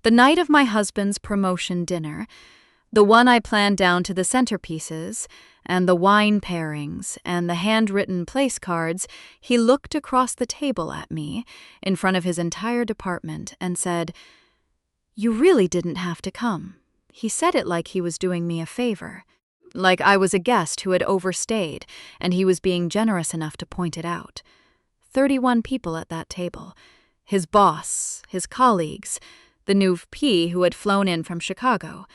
The night of my husband's promotion dinner, the one I planned down to the centerpieces, and the wine pairings, and the handwritten place cards, he looked across the table at me, in front of his entire department, and said, "You really didn't have to come." He said it like he was doing me a favor, like I was a guest who had overstayed, and he was being generous enough to point it out. 31 people at that table. His boss, his colleagues, the new P who had flown in from Chicago.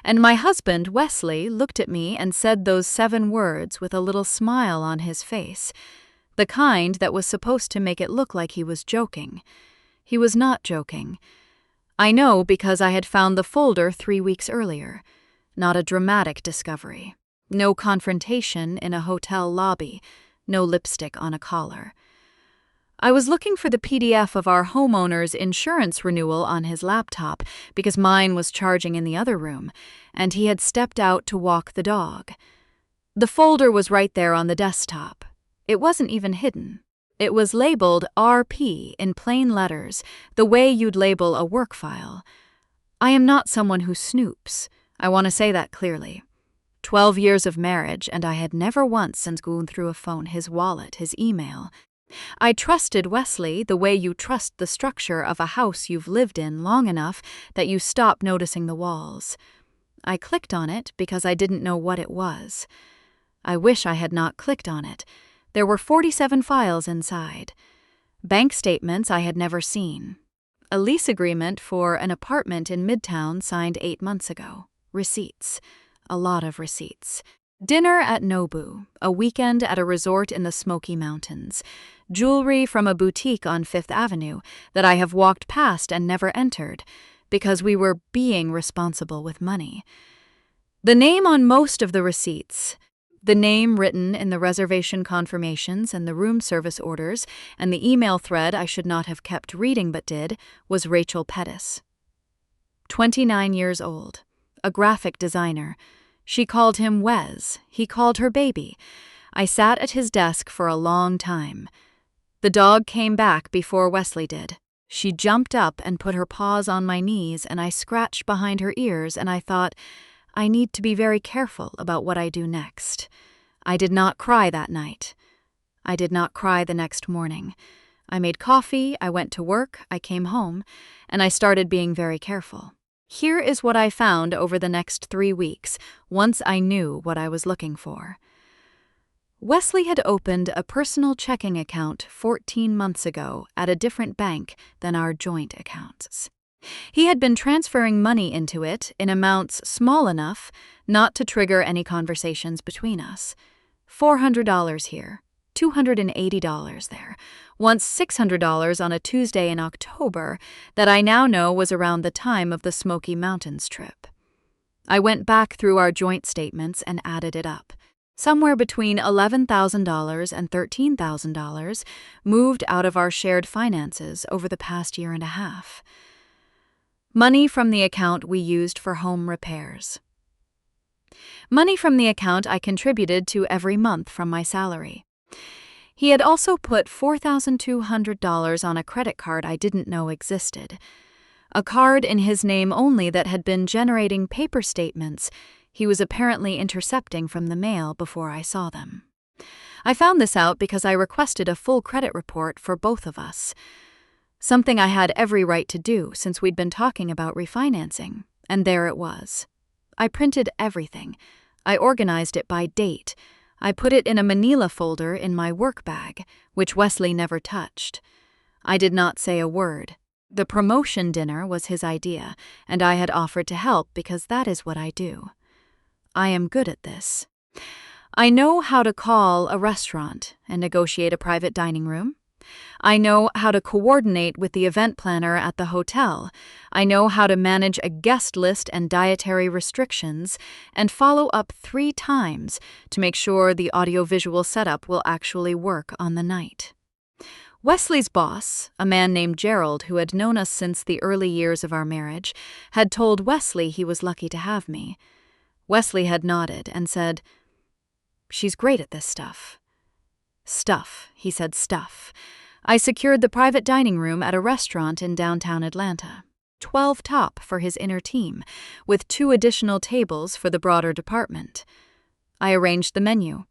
And my husband, Wesley, looked at me and said those 7 words with a little smile on his face, the kind that was supposed to make it look like he was joking. He was not joking. I know because I had found the folder 3 weeks earlier. Not a dramatic discovery. No confrontation in a hotel lobby. No lipstick on a collar. I was looking for the PDF of our homeowner's insurance renewal on his laptop because mine was charging in the other room, and he had stepped out to walk the dog. The folder was right there on the desktop. It wasn't even hidden. It was labeled RP in plain letters, the way you'd label a work file. I am not someone who snoops. I want to say that clearly. 12 years of marriage, and I had never once since gone through a phone, his wallet, his email. I trusted Wesley the way you trust the structure of a house you've lived in long enough that you stop noticing the walls. I clicked on it because I didn't know what it was. I wish I had not clicked on it. There were 47 files inside. Bank statements I had never seen. A lease agreement for an apartment in Midtown signed 8 months ago. Receipts. A lot of receipts. Dinner at Nobu, a weekend at a resort in the Smoky Mountains. Jewelry from a boutique on Fifth Avenue that I have walked past and never entered because we were being responsible with money. The name on most of the receipts, the name written in the reservation confirmations and the room service orders, and the email thread I should not have kept reading but did, was Rachel Pettis. 29 years old, a graphic designer. She called him Wes. He called her baby. I sat at his desk for a long time. The dog came back before Wesley did. She jumped up and put her paws on my knees, and I scratched behind her ears, and I thought, I need to be very careful about what I do next. I did not cry that night. I did not cry the next morning. I made coffee, I went to work, I came home, and I started being very careful. Here is what I found over the next 3 weeks, once I knew what I was looking for. Wesley had opened a personal checking account 14 months ago at a different bank than our joint accounts. He had been transferring money into it in amounts small enough not to trigger any conversations between us. $400 here, $280 there, once $600 on a Tuesday in October that I now know was around the time of the Smoky Mountains trip. I went back through our joint statements and added it up. Somewhere between $11,000 and $13,000 moved out of our shared finances over the past year and a half. Money from the account we used for home repairs. Money from the account I contributed to every month from my salary. He had also put $4,200 on a credit card I didn't know existed. A card in his name only that had been generating paper statements he was apparently intercepting from the mail before I saw them. I found this out because I requested a full credit report for both of us. Something I had every right to do since we'd been talking about refinancing, and there it was. I printed everything. I organized it by date. I put it in a manila folder in my work bag, which Wesley never touched. I did not say a word. The promotion dinner was his idea, and I had offered to help because that is what I do. I am good at this. I know how to call a restaurant and negotiate a private dining room. I know how to coordinate with the event planner at the hotel. I know how to manage a guest list and dietary restrictions and follow up 3 times to make sure the audiovisual setup will actually work on the night. Wesley's boss, a man named Gerald who had known us since the early years of our marriage, had told Wesley he was lucky to have me. Wesley had nodded and said, "She's great at this stuff." Stuff, he said, stuff. I secured the private dining room at a restaurant in downtown Atlanta. 12 top for his inner team, with 2 additional tables for the broader department. I arranged the menu.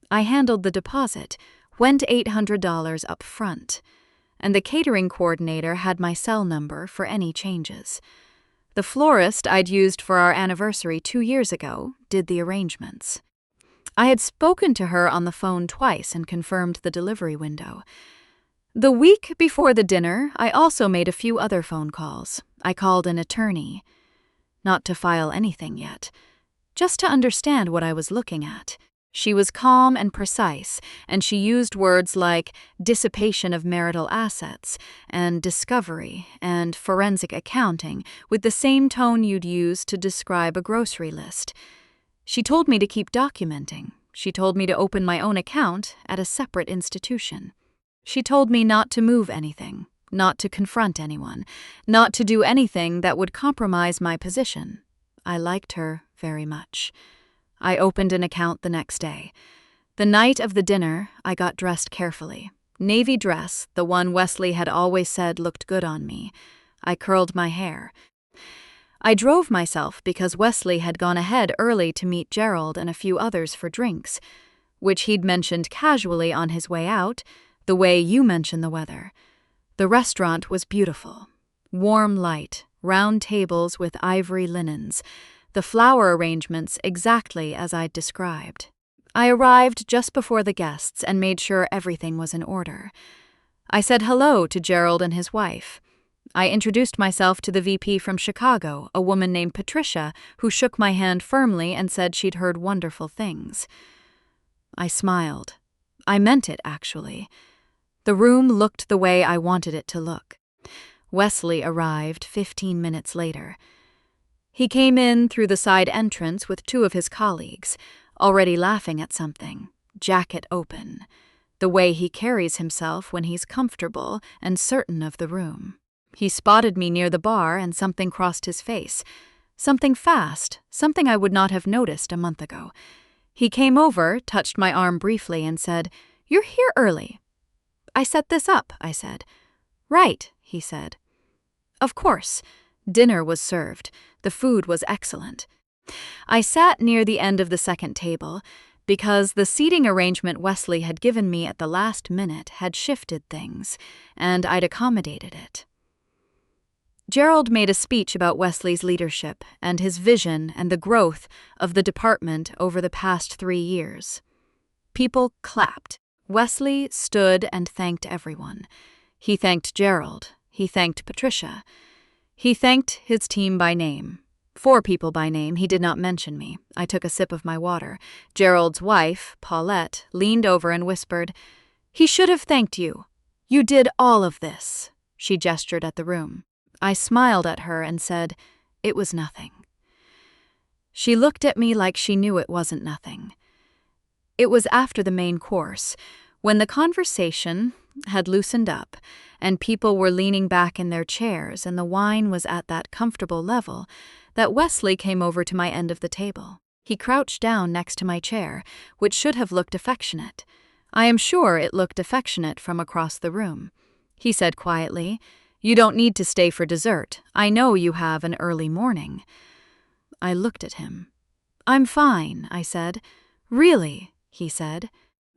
I handled the deposit, went $800 up front, and the catering coordinator had my cell number for any changes. The florist I'd used for our anniversary 2 years ago did the arrangements. I had spoken to her on the phone twice and confirmed the delivery window. The week before the dinner, I also made a few other phone calls. I called an attorney. Not to file anything yet, just to understand what I was looking at. She was calm and precise, and she used words like dissipation of marital assets and discovery and forensic accounting with the same tone you'd use to describe a grocery list. She told me to keep documenting. She told me to open my own account at a separate institution. She told me not to move anything, not to confront anyone, not to do anything that would compromise my position. I liked her very much. I opened an account the next day. The night of the dinner, I got dressed carefully. Navy dress, the one Wesley had always said looked good on me. I curled my hair. I drove myself because Wesley had gone ahead early to meet Gerald and a few others for drinks, which he'd mentioned casually on his way out, the way you mention the weather. The restaurant was beautiful. Warm light, round tables with ivory linens, the flower arrangements exactly as I'd described. I arrived just before the guests and made sure everything was in order. I said hello to Gerald and his wife. I introduced myself to the VP from Chicago, a woman named Patricia, who shook my hand firmly and said she'd heard wonderful things. I smiled. I meant it, actually. The room looked the way I wanted it to look. Wesley arrived 15 minutes later. He came in through the side entrance with 2 of his colleagues, already laughing at something, jacket open, the way he carries himself when he's comfortable and certain of the room. He spotted me near the bar and something crossed his face. Something fast, something I would not have noticed a month ago. He came over, touched my arm briefly, and said, "You're here early." "I set this up," I said. "Right," he said. Of course. Dinner was served. The food was excellent. I sat near the end of the second table because the seating arrangement Wesley had given me at the last minute had shifted things, and I'd accommodated it. Gerald made a speech about Wesley's leadership and his vision and the growth of the department over the past 3 years. People clapped. Wesley stood and thanked everyone. He thanked Gerald. He thanked Patricia. He thanked his team by name. 4 people by name. He did not mention me. I took a sip of my water. Gerald's wife, Paulette, leaned over and whispered, "He should have thanked you. You did all of this." She gestured at the room. I smiled at her and said, "It was nothing." She looked at me like she knew it wasn't nothing. It was after the main course, when the conversation had loosened up and people were leaning back in their chairs and the wine was at that comfortable level, that Wesley came over to my end of the table. He crouched down next to my chair, which should have looked affectionate. I am sure it looked affectionate from across the room. He said quietly, "You don't need to stay for dessert. I know you have an early morning." I looked at him. "I'm fine," I said. "Really?" he said.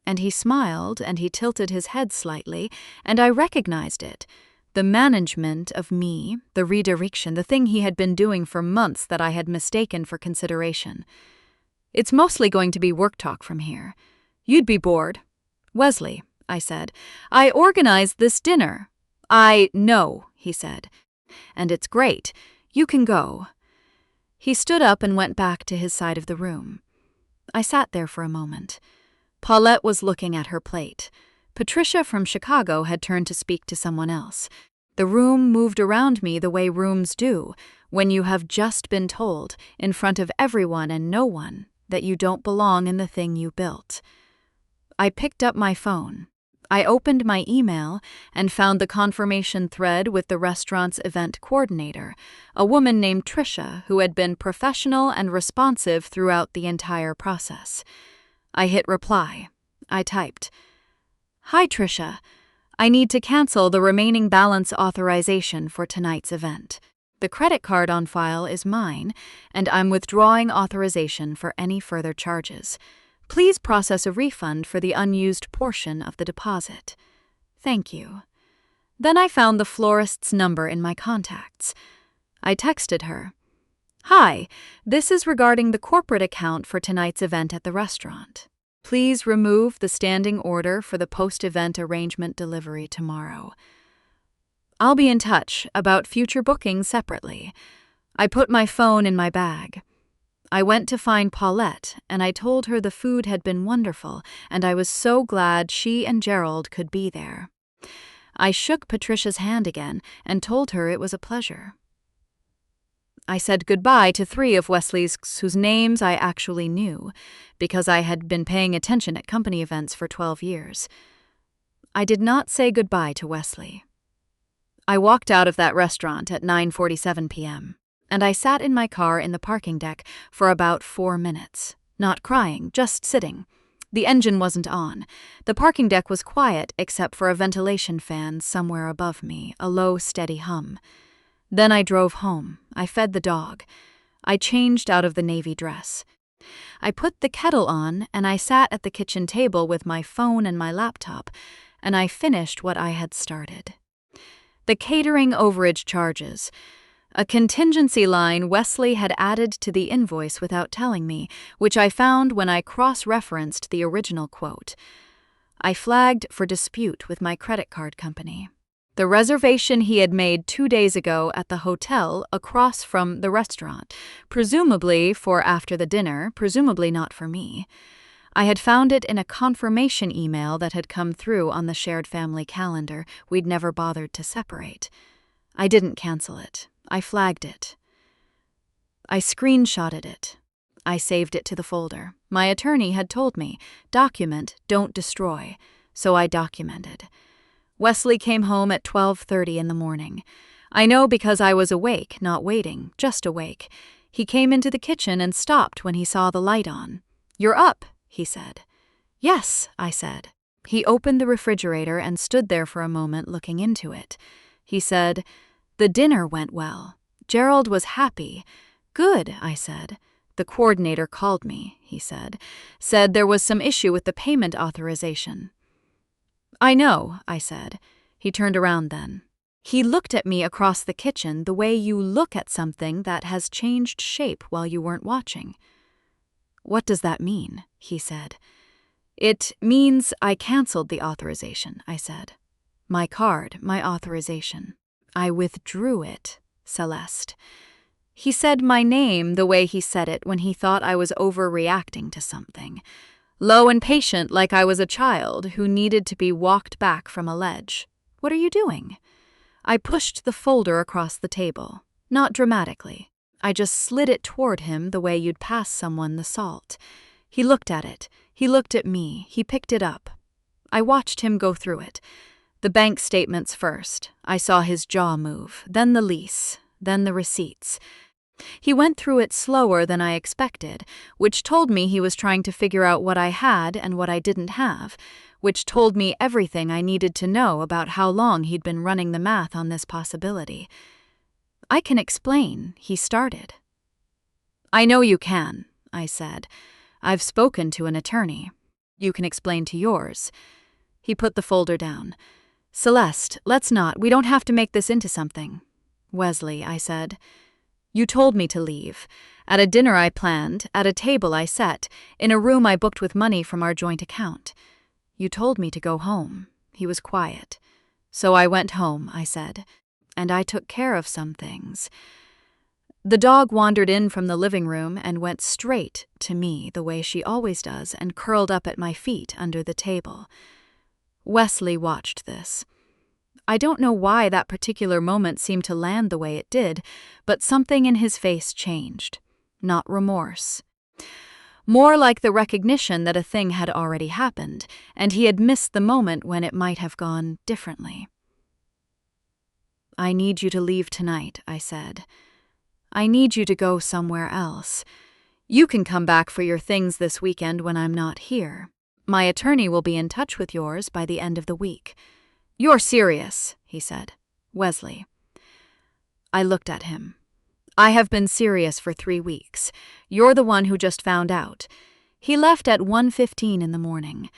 And he smiled and he tilted his head slightly, and I recognized it. The management of me, the redirection, the thing he had been doing for months that I had mistaken for consideration. "It's mostly going to be work talk from here. You'd be bored." "Wesley," I said, "I organized this dinner." "I know," he said. "And it's great. You can go." He stood up and went back to his side of the room. I sat there for a moment. Paulette was looking at her plate. Patricia from Chicago had turned to speak to someone else. The room moved around me the way rooms do, when you have just been told, in front of everyone and no one, that you don't belong in the thing you built. I picked up my phone. I opened my email and found the confirmation thread with the restaurant's event coordinator, a woman named Tricia who had been professional and responsive throughout the entire process. I hit reply. I typed, "Hi Tricia, I need to cancel the remaining balance authorization for tonight's event. The credit card on file is mine, and I'm withdrawing authorization for any further charges. Please process a refund for the unused portion of the deposit. Thank you. Then I found the florist's number in my contacts. I texted her. Hi, this is regarding the corporate account for tonight's event at the restaurant. Please remove the standing order for the post-event arrangement delivery tomorrow. I'll be in touch about future bookings separately. I put my phone in my bag. I went to find Paulette, and I told her the food had been wonderful, and I was so glad she and Gerald could be there. I shook Patricia's hand again and told her it was a pleasure. I said goodbye to 3 of Wesley's whose names I actually knew, because I had been paying attention at company events for 12 years. I did not say goodbye to Wesley. I walked out of that restaurant at 9:47 p.m., and I sat in my car in the parking deck for about 4 minutes, not crying, just sitting. The engine wasn't on. The parking deck was quiet except for a ventilation fan somewhere above me, a low, steady hum. Then I drove home. I fed the dog. I changed out of the navy dress. I put the kettle on, and I sat at the kitchen table with my phone and my laptop, and I finished what I had started. The catering overage charges. A contingency line Wesley had added to the invoice without telling me, which I found when I cross-referenced the original quote. I flagged for dispute with my credit card company. The reservation he had made 2 days ago at the hotel across from the restaurant, presumably for after the dinner, presumably not for me. I had found it in a confirmation email that had come through on the shared family calendar we'd never bothered to separate. I didn't cancel it. I flagged it. I screenshotted it. I saved it to the folder. My attorney had told me, document, don't destroy, so I documented. Wesley came home at 12:30 in the morning. I know because I was awake, not waiting, just awake. He came into the kitchen and stopped when he saw the light on. "You're up," he said. "Yes," I said. He opened the refrigerator and stood there for a moment looking into it. He said, "The dinner went well. Gerald was happy." "Good," I said. "The coordinator called me," he said there was some issue with the payment authorization." "I know," I said. He turned around then. He looked at me across the kitchen the way you look at something that has changed shape while you weren't watching. "What does that mean?" he said. "It means I canceled the authorization," I said. "My card, my authorization. I withdrew it, Celeste." He said my name the way he said it when he thought I was overreacting to something. Low and patient like I was a child who needed to be walked back from a ledge. "What are you doing?" I pushed the folder across the table. Not dramatically. I just slid it toward him the way you'd pass someone the salt. He looked at it. He looked at me. He picked it up. I watched him go through it. The bank statements first. I saw his jaw move. Then the lease. Then the receipts. He went through it slower than I expected, which told me he was trying to figure out what I had and what I didn't have, which told me everything I needed to know about how long he'd been running the math on this possibility. "I can explain," he started. "I know you can," I said. "I've spoken to an attorney. You can explain to yours." He put the folder down. "Celeste, let's not. We don't have to make this into something." "Wesley," I said. "You told me to leave. At a dinner I planned, at a table I set, in a room I booked with money from our joint account. You told me to go home." He was quiet. "So I went home," I said, "and I took care of some things." The dog wandered in from the living room and went straight to me the way she always does and curled up at my feet under the table. Wesley watched this. I don't know why that particular moment seemed to land the way it did, but something in his face changed. Not remorse. More like the recognition that a thing had already happened, and he had missed the moment when it might have gone differently. "I need you to leave tonight," I said. "I need you to go somewhere else. You can come back for your things this weekend when I'm not here. My attorney will be in touch with yours by the end of the week." "You're serious," he said. "Wesley." I looked at him. I have been serious for 3 weeks. You're the one who just found out. He left at 1:15 in the morning.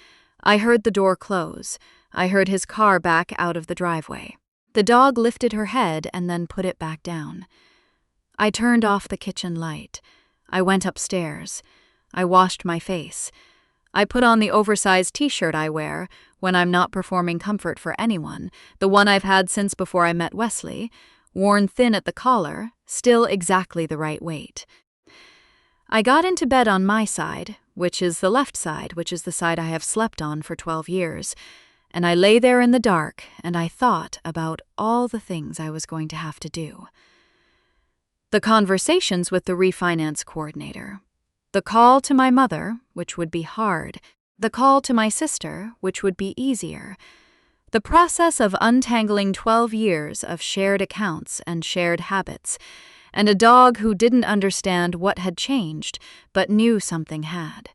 I heard the door close. I heard his car back out of the driveway. The dog lifted her head and then put it back down. I turned off the kitchen light. I went upstairs. I washed my face. I put on the oversized t-shirt I wear when I'm not performing comfort for anyone, the one I've had since before I met Wesley, worn thin at the collar, still exactly the right weight. I got into bed on my side, which is the left side, which is the side I have slept on for 12 years, and I lay there in the dark and I thought about all the things I was going to have to do. The conversations with the refinance coordinator, the call to my mother, which would be hard, the call to my sister, which would be easier, the process of untangling 12 years of shared accounts and shared habits, and a dog who didn't understand what had changed but knew something had.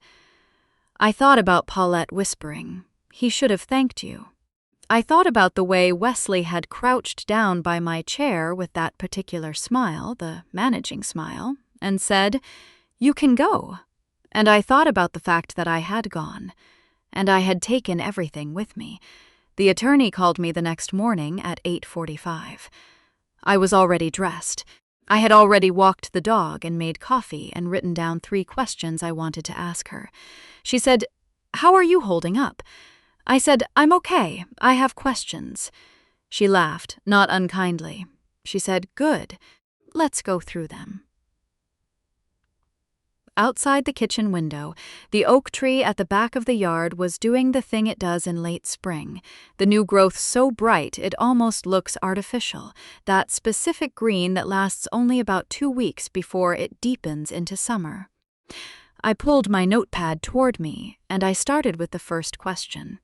I thought about Paulette whispering, "He should have thanked you." I thought about the way Wesley had crouched down by my chair with that particular smile, the managing smile, and said, "You can go." And I thought about the fact that I had gone, and I had taken everything with me. The attorney called me the next morning at 8:45. I was already dressed. I had already walked the dog and made coffee and written down 3 questions I wanted to ask her. She said, "How are you holding up?" I said, "I'm okay. I have questions." She laughed, not unkindly. She said, "Good. Let's go through them." Outside the kitchen window, the oak tree at the back of the yard was doing the thing it does in late spring, the new growth so bright it almost looks artificial, that specific green that lasts only about 2 weeks before it deepens into summer. I pulled my notepad toward me, and I started with the first question.